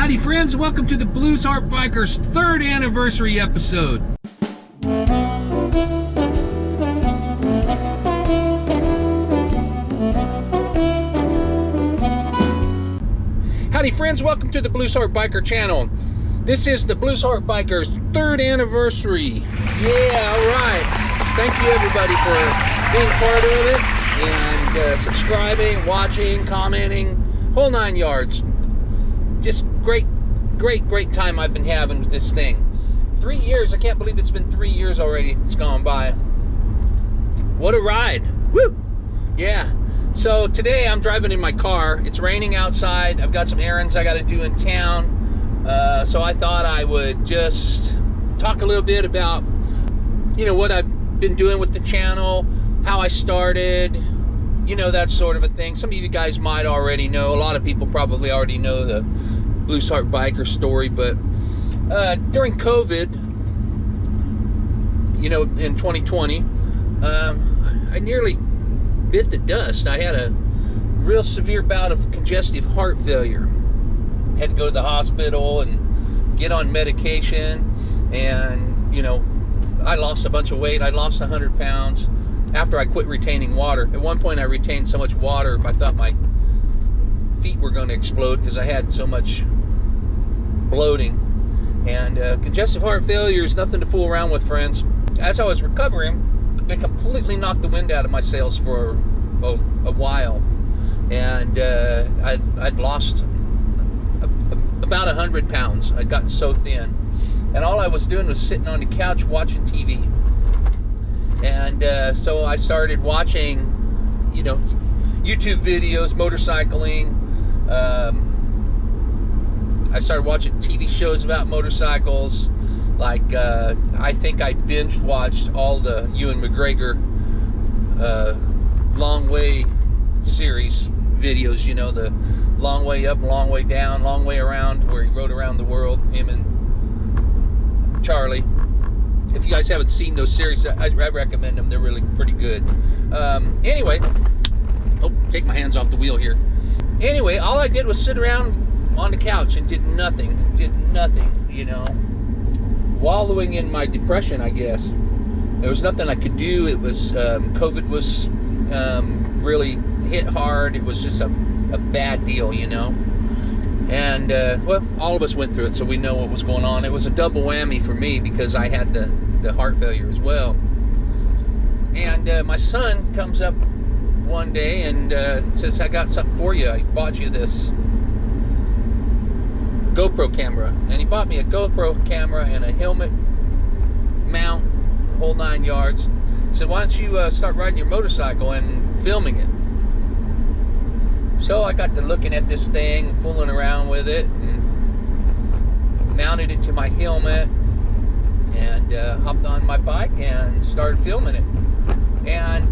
Howdy friends, welcome to the Blues Harp Bikers 3rd anniversary episode. Howdy friends, welcome to the Blues Harp Biker channel. This is the Blues Harp Bikers 3rd anniversary. Yeah, alright. Thank you everybody for being part of it and subscribing, watching, commenting, whole 9 yards. Just great time I've been having with this thing. 3 years, I can't believe it's been 3 years already. It's gone by. What a ride. Woo! Yeah. So today I'm driving in my car. It's raining outside. I've got some errands I got to do in town. So I thought I would just talk a little bit about, you know, what I've been doing with the channel, how I started, you know, that sort of a thing. Some of you guys might already know. A lot of people probably already know the Blues Harp Biker story, but during COVID, you know, in 2020, I nearly bit the dust. I had a real severe bout of congestive heart failure. Had to go to the hospital and get on medication, and you know, I lost a bunch of weight. I lost 100 pounds after I quit retaining water. At one point I retained so much water I thought my feet were going to explode because I had so much bloating. And congestive heart failure is nothing to fool around with, friends. As I was recovering, it completely knocked the wind out of my sails for a while, and I'd lost about 100 pounds. I'd gotten so thin, and all I was doing was sitting on the couch watching TV. And so I started watching, you know, YouTube videos, motorcycling. I started watching TV shows about motorcycles. Like, I think I binge watched all the Ewan McGregor long way series videos, you know, the long way up, long way down, long way around, where he rode around the world, him and Charlie. If you guys haven't seen those series, I recommend them. They're really pretty good. Anyway, oh, take my hands off the wheel here. Anyway, all I did was sit around on the couch and did nothing, you know, wallowing in my depression, I guess. There was nothing I could do. It was, COVID was really hit hard. It was just a bad deal, you know. And, well, all of us went through it, so we know what was going on. It was a double whammy for me because I had the heart failure as well. And my son comes up one day and says, I got something for you. I bought you this GoPro camera. And he bought me a GoPro camera and a helmet mount, the whole 9 yards. He said, why don't you start riding your motorcycle and filming it? So I got to looking at this thing, fooling around with it, and mounted it to my helmet, and hopped on my bike and started filming it. And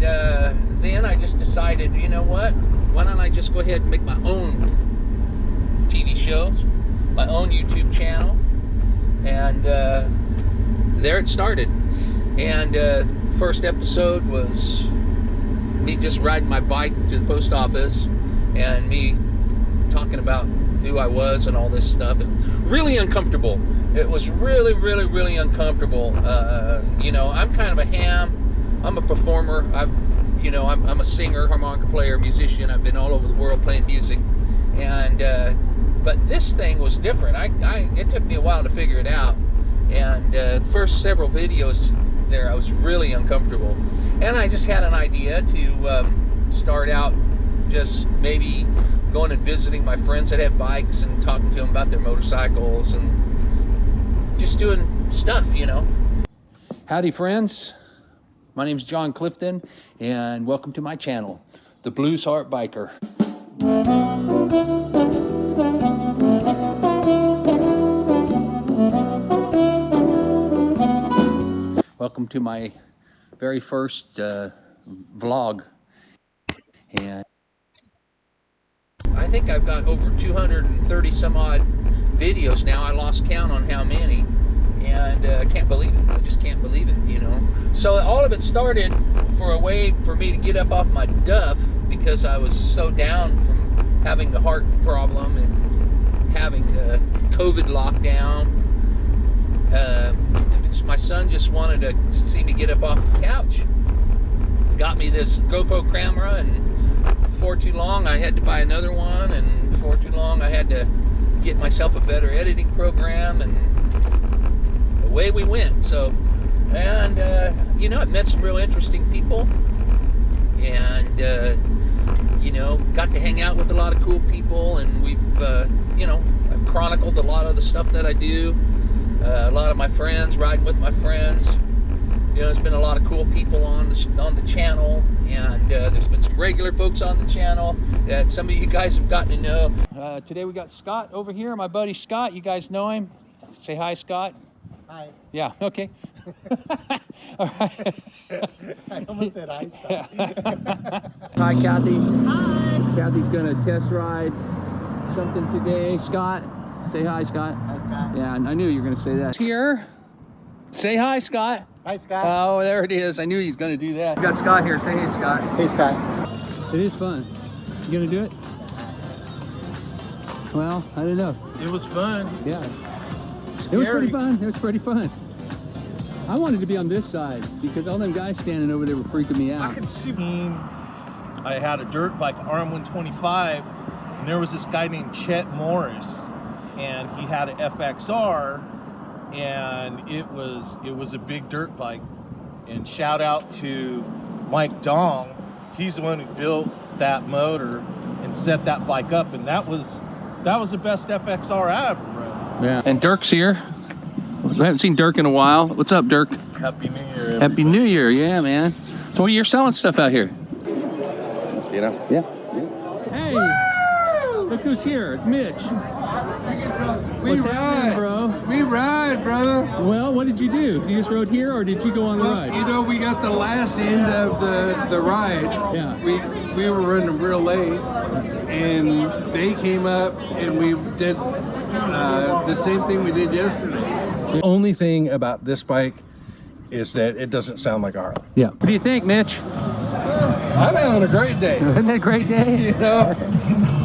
then I just decided, you know what? Why don't I just go ahead and make my own TV shows, my own YouTube channel? And there it started. And first episode was me just riding my bike to the post office, and me talking about who I was and all this stuff. Really uncomfortable. It was really uncomfortable. You know, I'm kind of a ham. I'm a performer. You know, I'm a singer, harmonica player, musician. I've been all over the world playing music. And but this thing was different. It took me a while to figure it out. And the first several videos there, I was really uncomfortable. And I just had an idea to start out just maybe going and visiting my friends that have bikes and talking to them about their motorcycles and just doing stuff, you know. Howdy friends, my name's John Clifton, and welcome to my channel, the Blues Harp Biker. Welcome to my very first vlog. And I think I've got over 230 some odd videos now. I lost count on how many, and I can't believe it. I just can't believe it, you know. So all of it started for a way for me to get up off my duff, because I was so down from having the heart problem and having COVID lockdown. My son just wanted to see me get up off the couch. Got me this GoPro camera, and before too long I had to buy another one, and before too long I had to get myself a better editing program, and away we went. So, and you know, I've met some real interesting people, and you know, got to hang out with a lot of cool people, and we've you know, I've chronicled a lot of the stuff that I do. A lot of my friends, riding with my friends. You know, there's been a lot of cool people on the channel, and there's been some regular folks on the channel that some of you guys have gotten to know. Today we got Scott over here, my buddy Scott. You guys know him. Say hi, Scott. Hi. Yeah, okay. All right. I almost said hi, Scott. Hi, Kathy. Hi. Kathy's gonna test ride something today. Scott, say hi, Scott. Hi, Scott. Yeah, I knew you were gonna say that. Here. Say hi, Scott. Hi, Scott. Oh, there it is. I knew he was gonna do that. We got Scott here. Say hey, Scott. Hey, Scott. It is fun. You gonna do it? Well, I don't know. It was fun. Yeah. It was pretty fun. It was pretty fun. I wanted to be on this side because all them guys standing over there were freaking me out. I could see. I had a dirt bike, RM125, and there was this guy named Chet Morris, and he had an FXR, and it was a big dirt bike. And shout out to Mike Dong. He's the one who built that motor and set that bike up, and that was the best FXR I ever rode. Yeah. And Dirk's here. I haven't seen Dirk in a while. What's up, Dirk? Happy New Year, everybody. Happy New Year. Yeah, man. So you're selling stuff out here? You know? Yeah. Hey! Look who's here. It's Mitch. What's happening, bro? We ride, brother. Well, what did you do? You just rode here, or did you go on the ride? You know, we got the last end of the ride. Yeah. We were running real late, and they came up, and we did the same thing we did yesterday. The only thing about this bike is that it doesn't sound like a Harley. Yeah. What do you think, Mitch? I'm having a great day. Isn't that a great day? You know,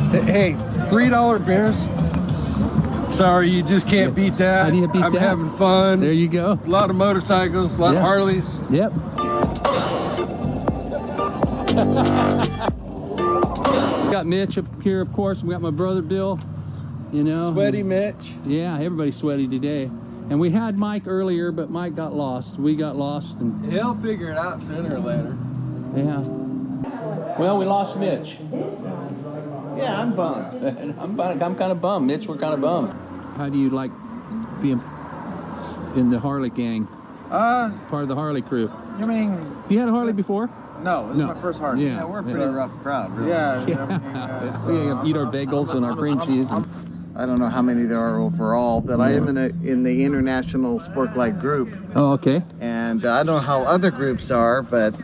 hey, $3 beers. Sorry, you just can't beat that. How do you beat I'm that? having fun. There you go. A lot of motorcycles, a lot of Harleys. Yep. Got Mitch up here, of course. We got my brother Bill. You know. Sweaty Mitch. Yeah, everybody's sweaty today. And we had Mike earlier, but Mike got lost. We got lost, and He'll figure it out sooner or later. yeah. Well, we lost Mitch. Yeah, I'm bummed. I'm kind of bummed. Mitch, we're kind of bummed. How do you like being in the Harley gang? Part of the Harley crew. You mean, Have you had a Harley before? no, this No. is my first Harley. Yeah. We're a pretty rough crowd, really. Yeah. We eat our bagels and our cream cheese. And, I don't know how many there are overall, but I am in the International Sport Glide group, oh, okay. and I don't know how other groups are, but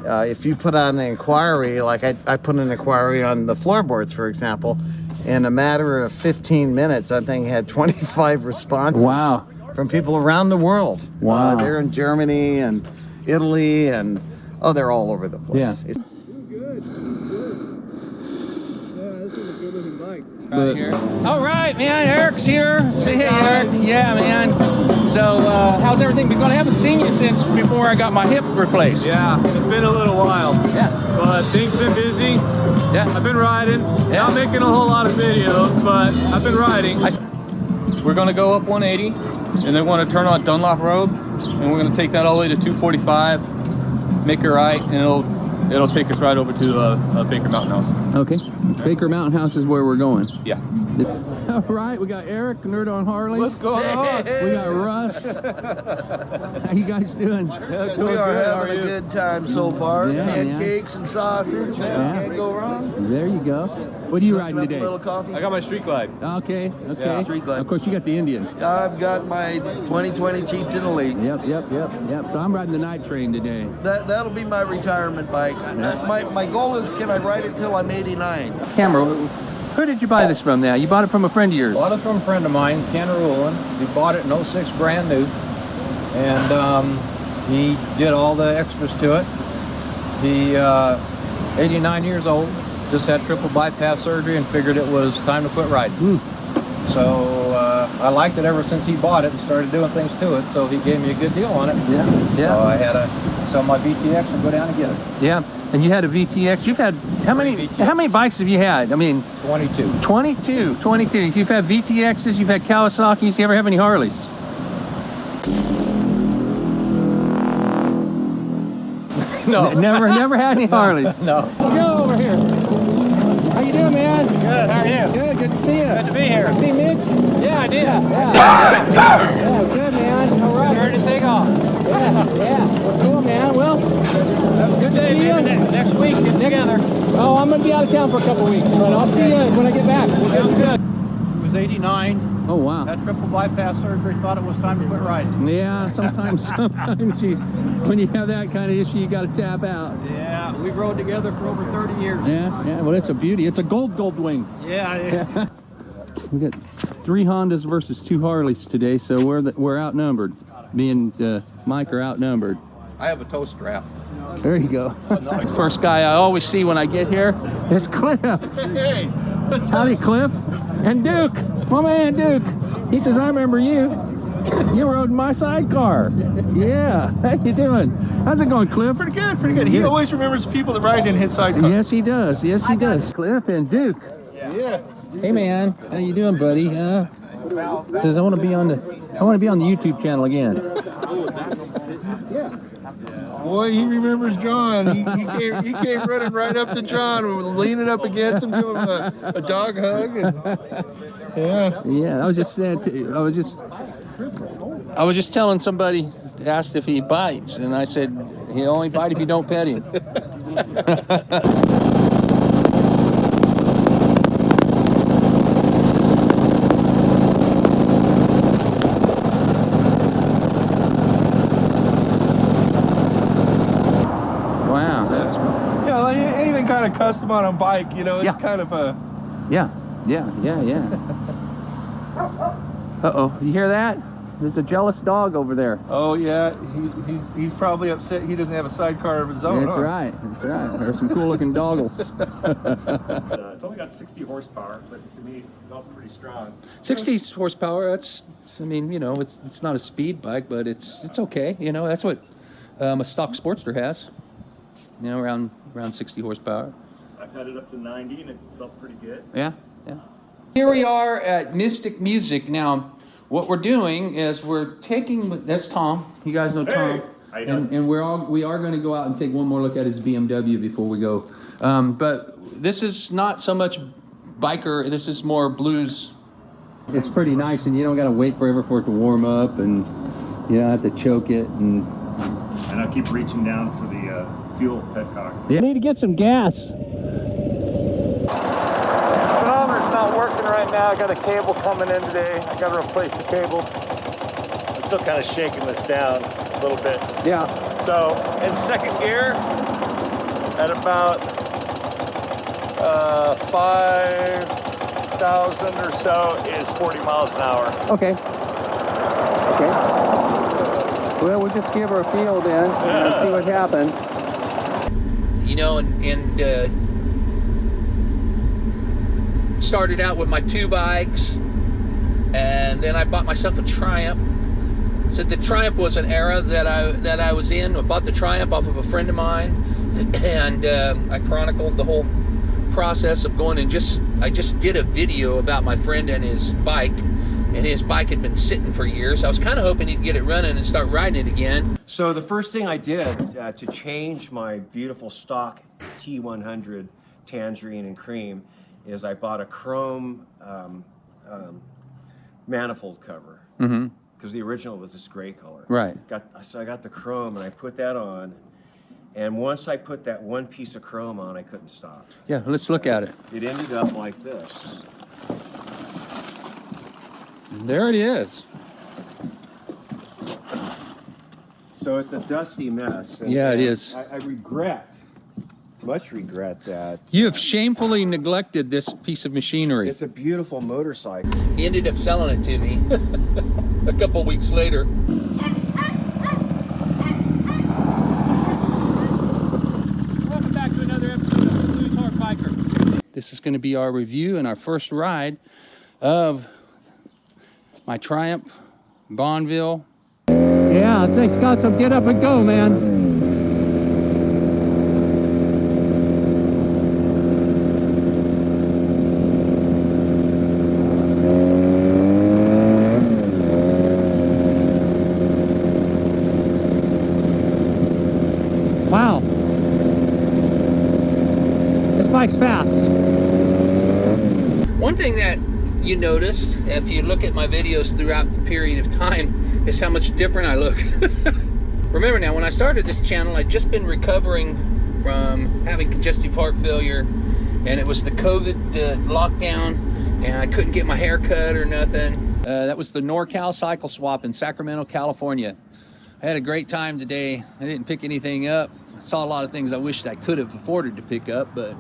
if you put out an inquiry, like I put an inquiry on the floorboards, for example, in a matter of 15 minutes, I think I had 25 responses. Wow. From people around the world. Wow. They're in Germany and Italy, and they're all over the place. Yeah. Right here. All right, man. Eric's here. Say hey, Eric. Yeah, man. So, how's everything been going? I haven't seen you since before I got my hip replaced. Yeah, it's been a little while. Yeah. But things been busy. Yeah. I've been riding. Yeah. Not making a whole lot of videos, but I've been riding. We're gonna go up 180, and then we're gonna turn on Dunlop Road, and we're gonna take that all the way to 245, make a right, and it'll take us right over to Baker Mountain House. Okay. Baker Mountain House is where we're going. Yeah. All right, we got Eric, Nerd on Harley. What's going on? We got Russ. How you guys doing? We are having a good time so far. Yeah, Pancakes and sausage. Yeah. Can't go wrong. There you go. What are you riding Up today? A little coffee. I got my Street Glide. Okay, okay. Yeah. Street Glide. Of course, you got the Indian. I've got my 2020 Chieftain Elite. Yep. So I'm riding the night train today. That'll be my retirement bike. My goal is, can I ride it till I'm 89? Camera, where did you buy this from now? You bought it from a friend of yours? Bought it from a friend of mine, Ken Rulin. He bought it in 06 brand new. And he did all the extras to it. He, 89 years old, just had triple bypass surgery and figured it was time to quit riding. So I liked it ever since he bought it and started doing things to it, so he gave me a good deal on it. Yeah. So I had to sell my VTX and go down and get it. Yeah. And you had a VTX. You've had how many bikes have you had? I mean, 22. 22. You've had VTXs, you've had Kawasaki's. You ever have any Harleys? No. Never had any Harleys. No. Go over here. How you doing, man? Good. How are you? Good to see you. Good to be here. See Mitch? Yeah, I did. Yeah, good, man. All right. Ready to take off. Yeah. Well, cool, man. Well, good to see you. Next week, get together. Oh, I'm going to be out of town for a couple weeks, but I'll see you when I get back. Good. It was 89. Oh, wow. Had triple bypass surgery, thought it was time to quit riding. Yeah, sometimes when you have that kind of issue, you got to tap out. Yeah, we rode together for over 30 years. Yeah, well, it's a beauty. It's a gold wing. Yeah. We got 3 Hondas versus 2 Harleys today, so we're outnumbered. Me and Mike are outnumbered. I have a toe strap. There you go. First guy I always see when I get here is Cliff. Hey, Howdy, Cliff. And Duke, my man Duke. He says, I remember you. You rode my sidecar. Yeah, how you doing? How's it going, Cliff? pretty good. He always remembers people that ride in his sidecar. Yes, he does. Yes, he does. Cliff and Duke. Yeah. Hey, man. How you doing, buddy? Says I want to be on the YouTube channel again. Boy, he remembers John. He came running right up to John, leaning up against him, giving him a dog hug. Yeah, I was just saying. I was just telling somebody, asked if he bites, and I said he'll only bite if you don't pet him. Kind of custom on a bike, you know, it's kind of a... Yeah. Uh-oh, you hear that? There's a jealous dog over there. Oh, yeah, he's probably upset he doesn't have a sidecar of his own. That's right. There's some cool-looking doggles. It's only got 60 horsepower, but to me, it felt pretty strong. 60 horsepower, that's, I mean, you know, it's not a speed bike, but it's okay. You know, that's what a stock Sportster has. You know, around 60 horsepower. I've had it up to 90 and it felt pretty good. Yeah. Here we are at Mystic Music. Now, what we're doing is we're taking, that's Tom. You guys know Tom. How you doing? And we are going to go out and take one more look at his BMW before we go. But this is not so much biker, this is more blues. It's pretty nice, and you don't got to wait forever for it to warm up, and you don't have to choke it. And I'll keep reaching down for the fuel petcock. you need to get some gas. Speedometer's not working right now. I got a cable coming in today. I got to replace the cable. I'm still kind of shaking this down a little bit. Yeah. So in second gear, at about 5,000 or so is 40 miles an hour. Okay. Well, we'll just give her a feel then and see what happens. You know, and started out with my 2 bikes, and then I bought myself a Triumph. So the Triumph was an era that I was in. I bought the Triumph off of a friend of mine, and I chronicled the whole process of going and I just did a video about my friend and his bike. And his bike had been sitting for years. I was kind of hoping he'd get it running and start riding it again. So the first thing I did to change my beautiful stock T100 tangerine and cream is I bought a chrome manifold cover. Because the original was this gray color. Right. So I got the chrome and I put that on. And once I put that one piece of chrome on, I couldn't stop. Yeah, let's look at it. It ended up like this. There it is. So it's a dusty mess. And Yeah, it is. I much regret that. You have shamefully neglected this piece of machinery. It's a beautiful motorcycle. He ended up selling it to me a couple weeks later. Welcome back to another episode of the Blues Harp Biker. This is going to be our review and our first ride of My Triumph, Bonneville. Yeah, it's got some get up and go, man. Wow. This bike's fast. One thing that you notice if you look at my videos throughout the period of time is how much different I look. Remember now, when I started this channel, I'd just been recovering from having congestive heart failure, and it was the COVID lockdown, and I couldn't get my hair cut or nothing. That was the NorCal Cycle Swap in Sacramento, California. I had a great time today. I didn't pick anything up. I saw a lot of things I wished I could have afforded to pick up, but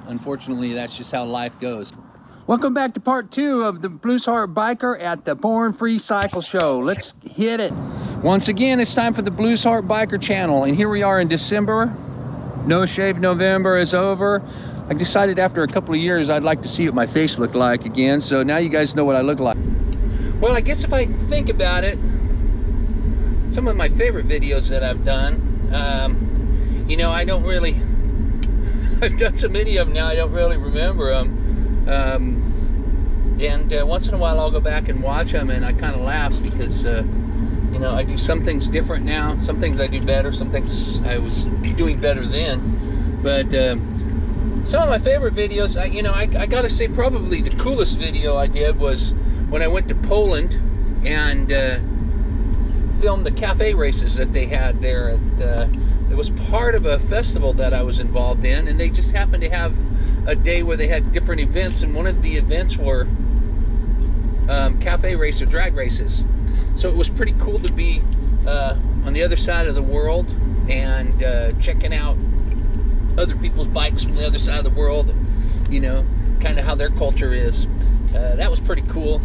unfortunately, that's just how life goes. Welcome back to part 2 of the Blues Heart Biker at the Born Free Cycle Show. Let's hit it. Once again, it's time for the Blues Heart Biker channel, and here we are in December. No Shave November is over. I decided after a couple of years I'd like to see what my face looked like again, so now you guys know what I look like. Well, I guess if I think about it, some of my favorite videos that I've done, you know, I don't really, I've done so many of them now I don't really remember them. Once in a while I'll go back and watch them, and I kind of laugh because you know, I do some things different now. Some things I do better, some things I was doing better then. But some of my favorite videos, I gotta say probably the coolest video I did was when I went to Poland and filmed the cafe races that they had there at it was part of a festival that I was involved in, and they just happened to have a day where they had different events, and one of the events were cafe race or drag races. So it was pretty cool to be on the other side of the world and checking out other people's bikes from the other side of the world, you know, kind of how their culture is. That was pretty cool.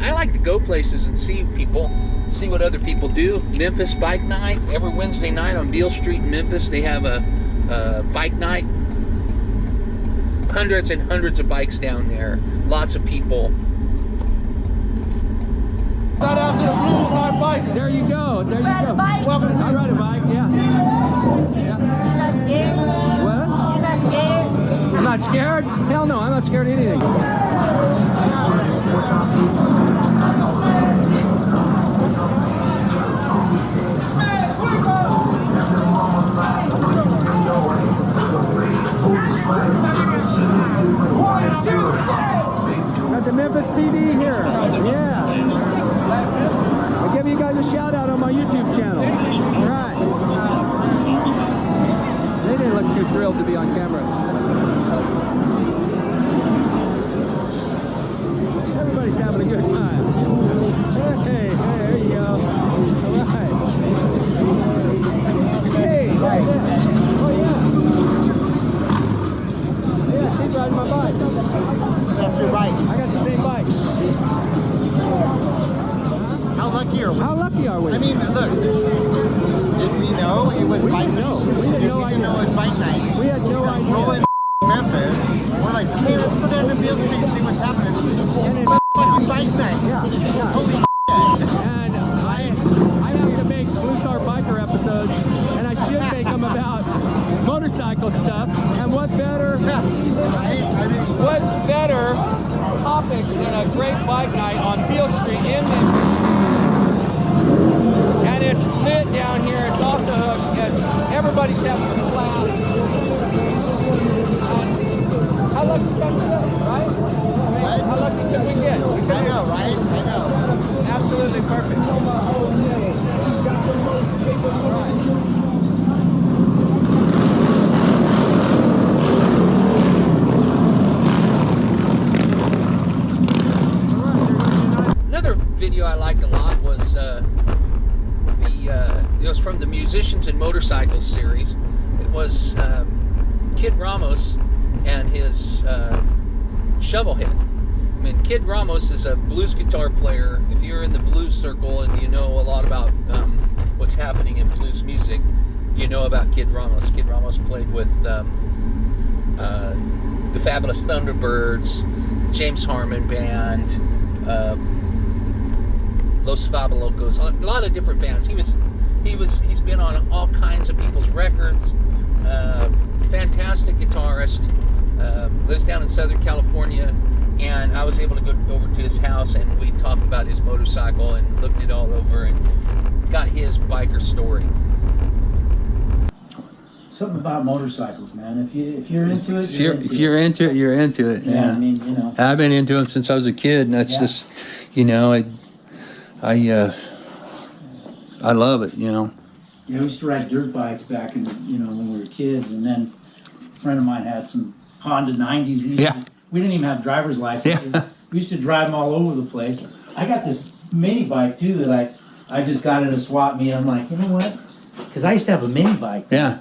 I like to go places and see people, see what other people do. Memphis Bike Night, every Wednesday night on Beale Street in Memphis, they have a bike night. Hundreds and hundreds of bikes down there, lots of people. Shout out to the Blues Heart Bike. There you go, there you go. Welcome to I ride a bike, yeah. You're not scared? What? You're not scared? I'm not scared? Hell no, I'm not scared of anything. Got the Memphis PD here. Yeah. I'll give you guys a shout out on my YouTube channel. All right. They didn't look too thrilled to be on camera. Everybody's having a good time. Hey, there you go. All right. Hey, oh yeah. Yeah, she's riding my bike. That's your bike. I got the same bike. How lucky are we? How lucky are we? I mean, look, did we know it was bike night? We didn't know it was bike night. We had no idea. Rolling Memphis. We're like, hey, let's go down to Beale Street and see what's happening. And it's Fucking bike night. yeah. Holy And I have to make Blues Heart Biker episodes, and I should make them about motorcycle stuff. And what better topic than a great bike night on Beale Street in Memphis? And it's lit down here. It's off the hook. Everybody's having a blast. And how lucky can we get, right? How lucky can we video I liked a lot was it was from the Musicians and Motorcycles series. It was Kid Ramos and his Shovelhead. I mean, Kid Ramos is a blues guitar player. If you're in the blues circle and you know a lot about what's happening in blues music, you know about Kid Ramos. Kid Ramos played with the Fabulous Thunderbirds, James Harmon Band, Los Fabulosos, a lot of different bands. He's been on all kinds of people's records. Fantastic guitarist. Lives down in Southern California, and I was able to go over to his house and we talked about his motorcycle and looked it all over and got his biker story. Something about motorcycles, man. If you're into it, if you're into it, you're into it. Yeah, I mean, you know. I've been into it since I was a kid, and that's just, you know, I love it, you know. Yeah, we used to ride dirt bikes back in, you know, when we were kids, and then a friend of mine had some Honda 90s. We didn't even have driver's licenses. Yeah. We used to drive them all over the place. I got this mini bike too that I just got at a swap meet. I'm like, you know what? Because I used to have a mini bike. Yeah.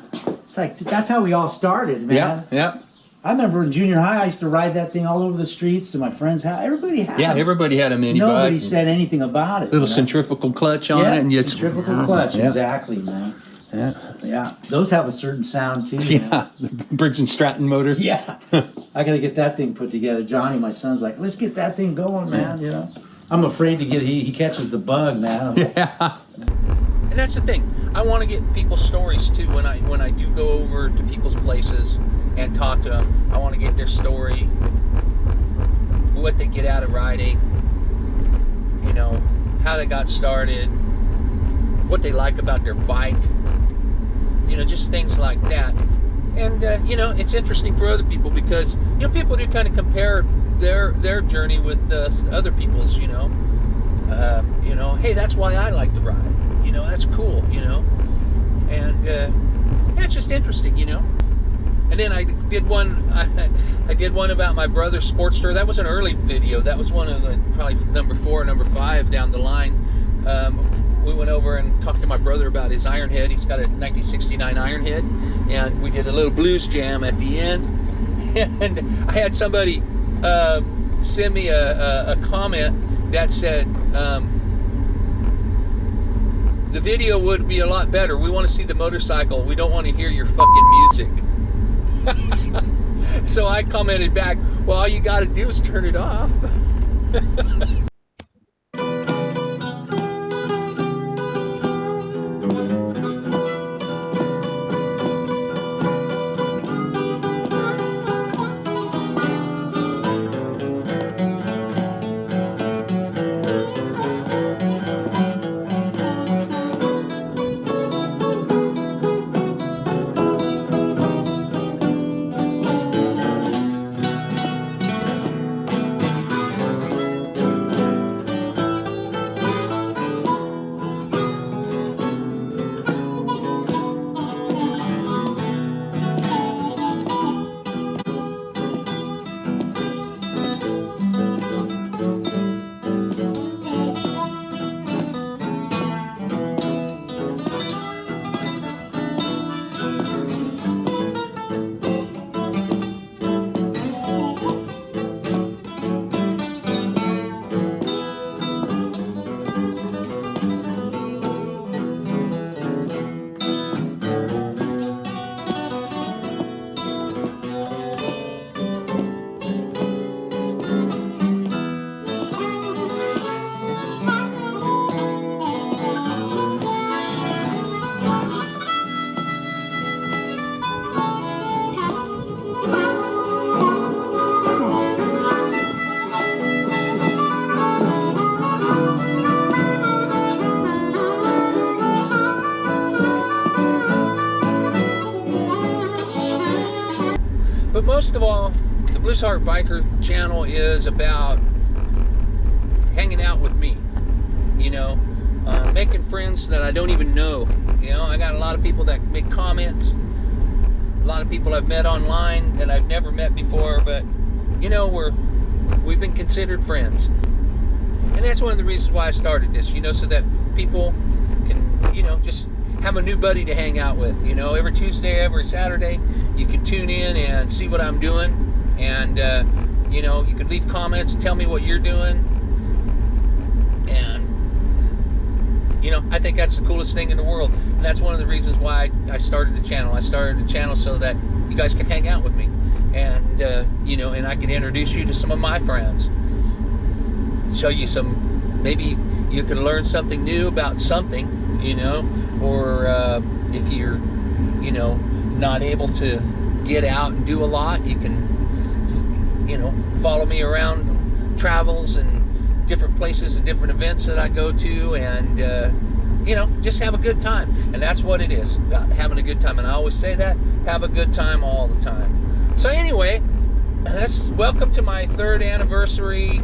It's like, that's how we all started, man. Yeah. I remember in junior high, I used to ride that thing all over the streets to my friend's house. Everybody had them. Everybody had a mini bike. Nobody said anything about it. Little centrifugal clutch on it. And centrifugal clutch, exactly, man. Yeah. Those have a certain sound too. Yeah, the Briggs and Stratton motors. Yeah. I got to get that thing put together. Johnny, my son's like, let's get that thing going, man, you know. I'm afraid to get, he catches the bug, man. Yeah. And that's the thing. I want to get people's stories too. When I do go over to people's places and talk to them, I want to get their story, what they get out of riding, you know, how they got started, what they like about their bike, you know, just things like that. And you know, it's interesting for other people because, you know, people do kind of compare their journey with other people's, you know, hey, that's why I like to ride, you know, that's cool, you know, and it's just interesting, you know. And then I did one about my brother's Sportster. That was an early video. That was one of the, probably number 4 or number 5 down the line. We went over and talked to my brother about his Ironhead. He's got a 1969 Ironhead, and we did a little blues jam at the end. And I had somebody send me a comment that said, the video would be a lot better. We want to see the motorcycle. We don't want to hear your fucking music. So I commented back, well, all you got to do is turn it off. But most of all, the Blues Heart Biker channel is about hanging out with me, you know, making friends that I don't even know. You know, I got a lot of people that make comments, a lot of people I've met online that I've never met before, but, you know, we've been considered friends. And that's one of the reasons why I started this, you know, so that people can, you know, just have a new buddy to hang out with. You know, every Tuesday, every Saturday, you can tune in and see what I'm doing. And, you know, you can leave comments, tell me what you're doing. And, you know, I think that's the coolest thing in the world. And that's one of the reasons why I started the channel. I started the channel so that you guys can hang out with me. And, you know, and I can introduce you to some of my friends. Show you some, maybe you can learn something new about something, you know, or if you're, you know, not able to get out and do a lot, you can, you know, follow me around travels and different places and different events that I go to, and you know, just have a good time. And that's what it is, about having a good time. And I always say that, have a good time all the time. So anyway, welcome to my 3rd anniversary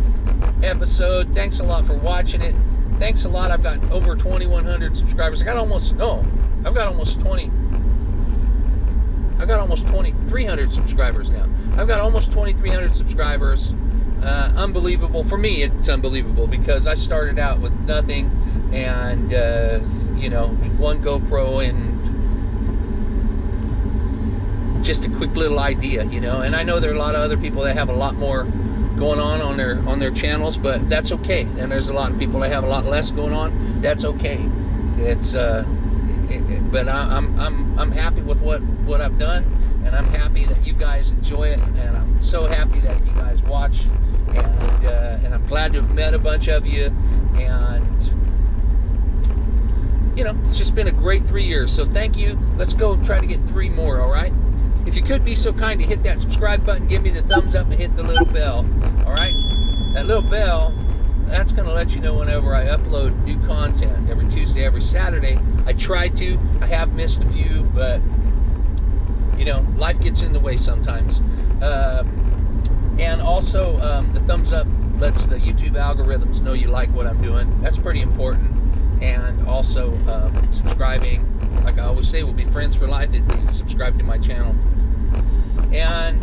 episode. Thanks a lot for watching it. Thanks a lot. I've got over 2,100 subscribers. I've got almost 2,300 subscribers now. I've got almost 2,300 subscribers. Unbelievable. For me, it's unbelievable because I started out with nothing, and you know, one GoPro and just a quick little idea, you know. And I know there are a lot of other people that have a lot more going on their channels, but that's okay. And there's a lot of people that have a lot less going on. That's okay. It's but I'm happy with what I've done, and I'm happy that you guys enjoy it, and I'm so happy that you guys watch, and I'm glad to have met a bunch of you. And you know, it's just been a great 3 years, so thank you. Let's go try to get 3 more. All right, if you could be so kind to hit that subscribe button, give me the thumbs up, and hit the little bell. All right, that little bell, that's going to let you know whenever I upload new content every Tuesday, every Saturday. I have missed a few, but you know, life gets in the way sometimes. And also, the thumbs up lets the YouTube algorithms know you like what I'm doing. That's pretty important. And also, subscribing, like I always say, we'll be friends for life if you subscribe to my channel. And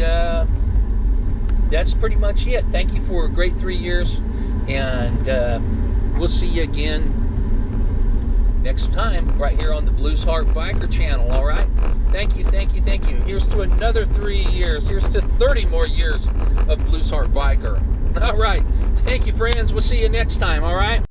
that's pretty much it. Thank you for a great 3 years, and we'll see you again next time right here on the Blues Harp Biker channel. All right, thank you, thank you, thank you. Here's to another 3 years. Here's to 30 more years of Blues Harp Biker. All right, thank you, friends. We'll see you next time. All right.